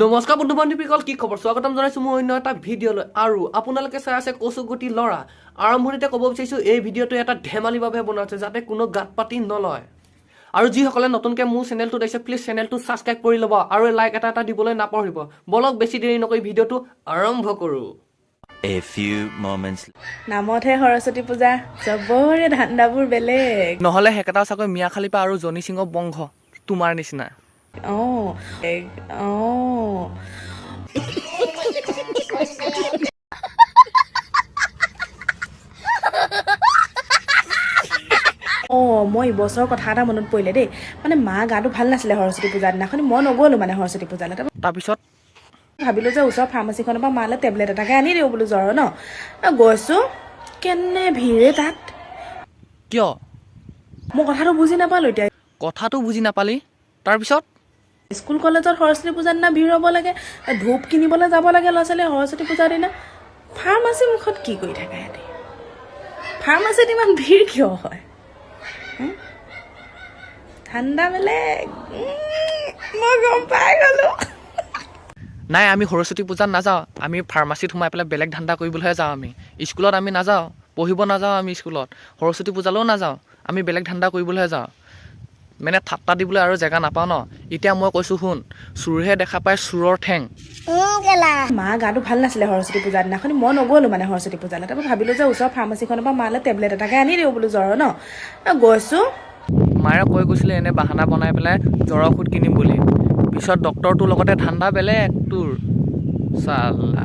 নমস্কাৰ বন্ধু বান্ধৱীসকল, কি খবৰ? স্বাগতম জনাইছো মই অন্য এটা ভিডিঅ'লৈ। আৰু আপোনালোকে চাই আছে কচুগুটি ল'ৰা। আৰম্ভণিতে ক'ব বিচাৰিছোঁ, এই ভিডিঅ'টো এটা ধেমালিৰ বাবে বনোৱা হৈছে, যাতে কোনো গাত পাতি নলয়। আৰু যিসকলে নতুনকৈ মোৰ চেনেলটো দেখিছে, প্লিজ চেনেলটো ছাবস্ক্ৰাইব কৰি ল'ব আৰু লাইক এটা দিবলৈ নাপাহৰিব। বলক বেছি দেৰি নকৰি ভিডিঅ'টো আৰম্ভ কৰোঁ। A few moments. নামতহে সৰস্বতী পূজা, চবৰে ধান্দাবোৰ বেলেগ। নহ'লে সেইকেইটা চাগৈ মিয়া খালিপা আৰু জনি সিঙৰ বংশ, তোমাৰ নিচিনা। মই এইবছৰ কথা এটা মনত পৰিলে দেই। মানে মা গাটো ভাল নাছিলে সৰস্বতী পূজাৰ দিনাখন, মই নগ'লো মানে সৰস্বতী পূজালৈ। তাৰপিছত ভাবিলোঁ যে ওচৰৰ ফাৰ্মাচীখনৰ পৰা মালৈ টেবলেট এটাকে আনি দিওঁ বোলো জ্বৰ ন। গৈছোঁ, কেনে ভিৰে তাত। কিয় মই কথাটো বুজি নাপালোঁ। এতিয়া কথাটো বুজি নাপালি? তাৰপিছত স্কুল কলেজত সৰস্বতী পূজাৰ দিনা ভিৰ হ'ব লাগে, ধূপ কিনিবলৈ যাব লাগে ল'ৰা ছোৱালীয়ে সৰস্বতী পূজাৰ দিনা। ফাৰ্মাচী মুখত কি কৰি থাকে সিহঁতি? ফাৰ্মাচীত ইমান ভিৰ কিয় হয়? ঠাণ্ডা বেলেগ, মই গম পাই গ'লোঁ। নাই, আমি সৰস্বতী পূজাত নাযাওঁ। আমি ফাৰ্মাচীত সোমাই পেলাই বেলেগ ধান্দা কৰিবলৈহে যাওঁ। আমি স্কুলত আমি নাযাওঁ, পঢ়িব নাযাওঁ। আমি স্কুলত সৰস্বতী পূজালৈও নাযাওঁ। আমি বেলেগ ধান্দা কৰিবলৈহে যাওঁ। মানে ঠাট্টা দিবলৈ আৰু জেগা নাপাওঁ ন। এতিয়া মই কৈছোঁ শুন, চোৰহে দেখা পায় চোৰৰ ঠেং। মা গাটো ভাল নাছিলে সৰস্বতী পূজাৰ দিনাখন, মই নগ'লো মানে সৰস্বতী পূজালৈ। তাৰপৰা ভাবিলোঁ যে ওচৰৰ ফাৰ্মাচীখনৰ পৰা মালৈ টেবলেট এটাকে আনি দিওঁ বোলো জ্বৰ ন। গৈছোঁ, মায়ে কৈ গৈছিলে এনে বাহানা বনাই পেলাই জ্বৰৰ ঔষধ কিনিম বুলি। পিছত ডক্তৰটোৰ লগতে ধান্দা বেলেগ তোৰ চালা।